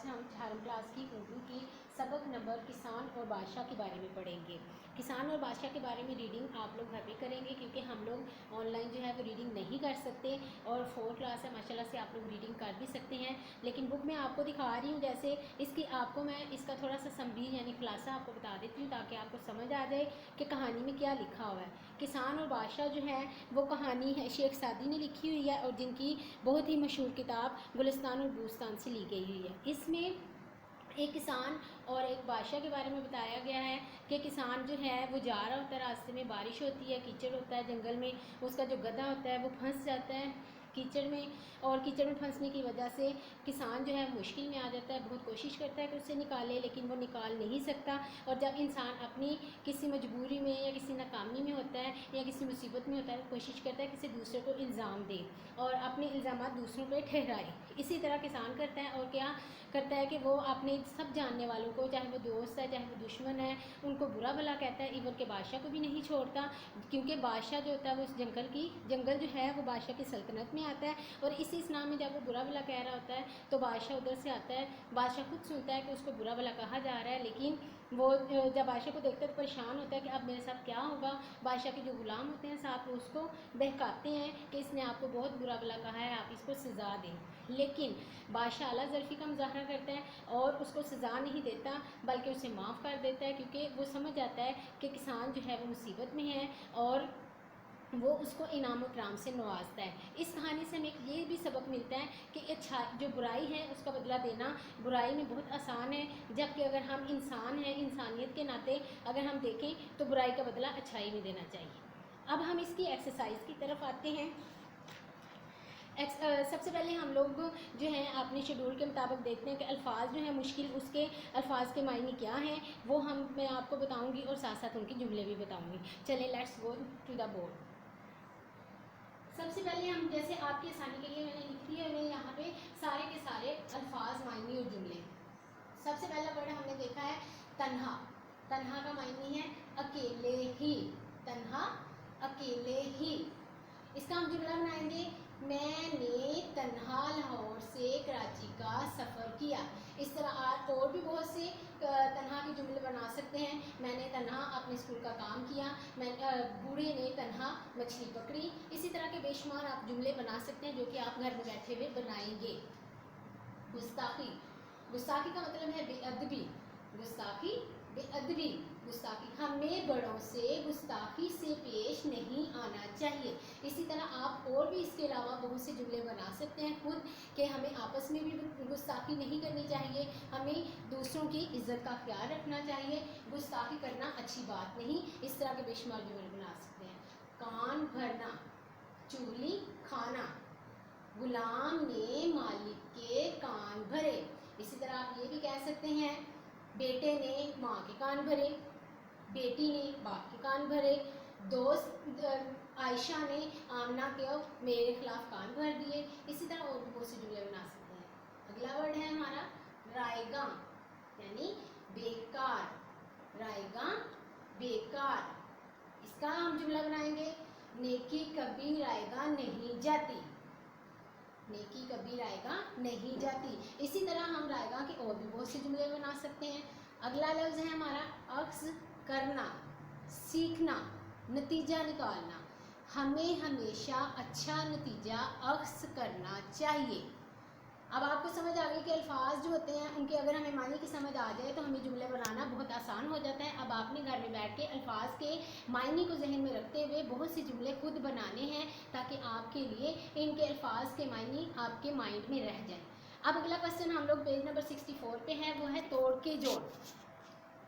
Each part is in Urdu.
آج ہم 4 کلاس کی اردو کی سبق نمبر کسان اور بادشاہ کے بارے میں پڑھیں گے۔ کسان اور بادشاہ کے بارے میں ریڈنگ آپ لوگ گھر پہ کریں گے، کیونکہ ہم لوگ آن لائن جو ہے وہ ریڈنگ نہیں کر سکتے، اور 4 کلاس ہے ماشاءاللہ سے آپ لوگ ریڈنگ کر بھی سکتے ہیں، لیکن بک میں آپ کو دکھا رہی ہوں، جیسے اس کی آپ کو میں اس کا تھوڑا سا سمری یعنی خلاصہ آپ کو بتا دیتی ہوں تاکہ آپ کو سمجھ آ جائے کہ کہانی میں کیا لکھا ہوا ہے۔ کسان اور بادشاہ جو ہے وہ کہانی ہے شیخ سعدی نے لکھی ہوئی ہے، اور جن کی بہت ہی مشہور کتاب گلستان اور بوستان سے لی گئی ہوئی ہے۔ اس میں ایک کسان اور ایک بادشاہ کے بارے میں بتایا گیا ہے کہ کسان جو ہے وہ جا رہا ہوتا ہے، راستے میں بارش ہوتی ہے، کیچڑ ہوتا ہے جنگل میں، اس کا جو گدھا ہوتا ہے وہ پھنس جاتا ہے کیچڑ میں، اور کیچڑ میں پھنسنے کی وجہ سے کسان جو ہے مشکل میں آ جاتا ہے، بہت کوشش کرتا ہے کہ اسے نکالے، لیکن وہ نکال نہیں سکتا۔ اور جب انسان اپنی کسی مجبوری میں یا کسی ناکامی میں ہوتا ہے یا کسی مصیبت میں ہوتا ہے، کوشش کرتا ہے کسی دوسرے کو الزام دے اور اپنے الزامات دوسروں پہ ٹھہرائے۔ اسی طرح کسان کرتا ہے، اور کیا کرتا ہے کہ وہ اپنے سب جاننے والوں کو، چاہے وہ دوست ہے چاہے وہ دشمن ہے، ان کو برا بھلا کہتا ہے، ایون کہ بادشاہ کو بھی نہیں چھوڑتا، کیونکہ بادشاہ جو ہوتا ہے وہ اس جنگل جو ہے وہ بادشاہ کی سلطنت میں آتا ہے، اور اسی اسلام میں جب وہ برا بھلا کہہ رہا ہوتا ہے تو بادشاہ ادھر سے آتا ہے، بادشاہ خود سنتا ہے کہ اس کو برا بھلا کہا جا رہا ہے، لیکن وہ جب بادشاہ کو دیکھتا ہے تو پریشان ہوتا ہے کہ اب میرے ساتھ کیا ہوگا۔ بادشاہ کے جو غلام ہوتے ہیں ساتھ، وہ اس کو بہکاتے ہیں کہ اس نے آپ کو بہت برا بھلا کہا ہے، آپ اس کو سزا دیں، لیکن بادشاہ اعلیٰ ظرفی کا مظاہرہ کرتا ہے اور اس کو سزا نہیں دیتا بلکہ اسے معاف کر دیتا ہے، کیونکہ وہ سمجھ جاتا ہے کہ کسان جو ہے وہ مصیبت میں ہے اور وہ اس کو انعام و اکرام سے نوازتا ہے۔ اس کہانی سے ہمیں یہ بھی سبق ملتا ہے کہ اچھا جو برائی ہے اس کا بدلہ دینا برائی میں بہت آسان ہے، جبکہ اگر ہم انسان ہیں، انسانیت کے ناطے اگر ہم دیکھیں تو برائی کا بدلہ اچھائی میں دینا چاہیے۔ اب ہم اس کی ایکسرسائز کی طرف آتے ہیں۔ سب سے پہلے ہم لوگ جو ہیں اپنے شیڈول کے مطابق دیکھتے ہیں کہ الفاظ جو ہیں مشکل، اس کے الفاظ کے معنی کیا ہیں، وہ میں آپ کو بتاؤں گی، اور ساتھ ساتھ ان کے جملے بھی بتاؤں گی۔ چلیں let's go to the board. سب سے پہلے ہم جیسے آپ کی آسانی کے لیے میں نے لکھ دیا ہے یہاں پہ سارے کے سارے الفاظ، معنی اور جملے۔ سب سے پہلا ورڈ ہم نے دیکھا ہے تنہا۔ تنہا کا معنی ہے اکیلے ہی، تنہا اکیلے ہی۔ اس کا ہم جملہ بنائیں گے، میں نے تنہا لاہور سے کراچی کا سفر کیا۔ اس طرح آپ اور بھی بہت سے تنہا کے جملے بنا سکتے ہیں۔ میں نے تنہا اپنے اسکول کا کام کیا، بوڑھے نے تنہا مچھلی پکڑی۔ اسی طرح کے بے شمار آپ جملے بنا سکتے ہیں جو کہ آپ گھر میں بیٹھے ہوئے بنائیں گے۔ گستاخی۔ گستاخی کا مطلب ہے بے ادبی۔ گستاخی بے ادبی، گستاخی، ہمیں بڑوں سے گستاخی سے پیش نہیں آنا چاہیے۔ اسی طرح آپ اور بھی اس کے علاوہ بہت سے جملے بنا سکتے ہیں خود، کہ ہمیں آپس میں بھی گستاخی نہیں کرنی چاہیے، ہمیں دوسروں کی عزت کا خیال رکھنا چاہیے، گستاخی کرنا اچھی بات نہیں۔ اس طرح کے بے شمار جملے بنا سکتے ہیں۔ کان بھرنا، چولی کھانا، غلام نے مالک کے کان بھرے۔ اسی طرح آپ یہ بھی کہہ سکتے ہیں، بیٹے نے ماں کے کان بھرے، بیٹی نے باپ کے کان بھرے، دوست عائشہ نے آمنہ کے میرے خلاف کان بھر دیے۔ اسی طرح اور بھی بہت سے جملے بنا سکتے ہیں۔ اگلا ورڈ ہے ہمارا رائیگاں، یعنی بیکار۔ رائیگاں بیکار۔ اس کا ہم جملہ بنائیں گے، نیکی کبھی رائیگاں نہیں جاتی۔ نیکی کبھی رائیگاں نہیں جاتی۔ اسی طرح ہم رائیگاں کے اور بھی بہت سے جملے بنا سکتے ہیں۔ اگلا لفظ ہے ہمارا اخذ کرنا، سیکھنا، نتیجہ نکالنا۔ ہمیں ہمیشہ اچھا نتیجہ اخذ کرنا چاہیے۔ اب آپ کو سمجھ آ گئی کہ الفاظ جو ہوتے ہیں ان کے اگر ہمیں معنی کی سمجھ آ جائے تو ہمیں جملے بنانا بہت آسان ہو جاتا ہے۔ اب آپ نے گھر میں بیٹھ کے الفاظ کے معنی کو ذہن میں رکھتے ہوئے بہت سے جملے خود بنانے ہیں، تاکہ آپ کے لیے ان کے الفاظ کے معنی آپ کے مائنڈ میں رہ جائیں۔ اب اگلا کوسچن ہم لوگ پیج نمبر 64 پہ ہے، وہ ہے توڑ کے جوڑ۔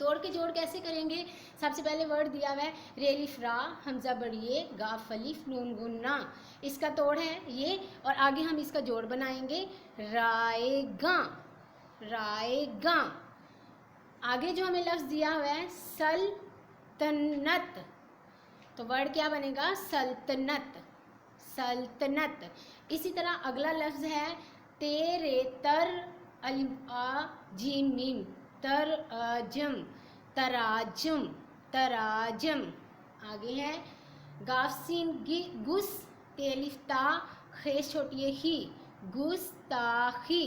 توڑ کے جوڑ کیسے کریں گے؟ سب سے پہلے ورڈ دیا ہوا ہے ریلف را، حمزہ بڑھئے، گاف الف، نون گنا۔ اس کا توڑ ہے یہ، اور آگے ہم اس کا جوڑ بنائیں گے رائے گاں، رائے گاں۔ آگے جو ہمیں لفظ دیا ہوا ہے سلطنت، تو ورڈ کیا بنے گا؟ سلطنت، سلطنت۔ اسی طرح اگلا لفظ ہے تیرے تر، الف آ جیم میم، تراجم، تراجم، تراجم۔ آگے ہے گاف سین گس، تے الف تا، خیش چھوٹی ہے ہی، گستاخی،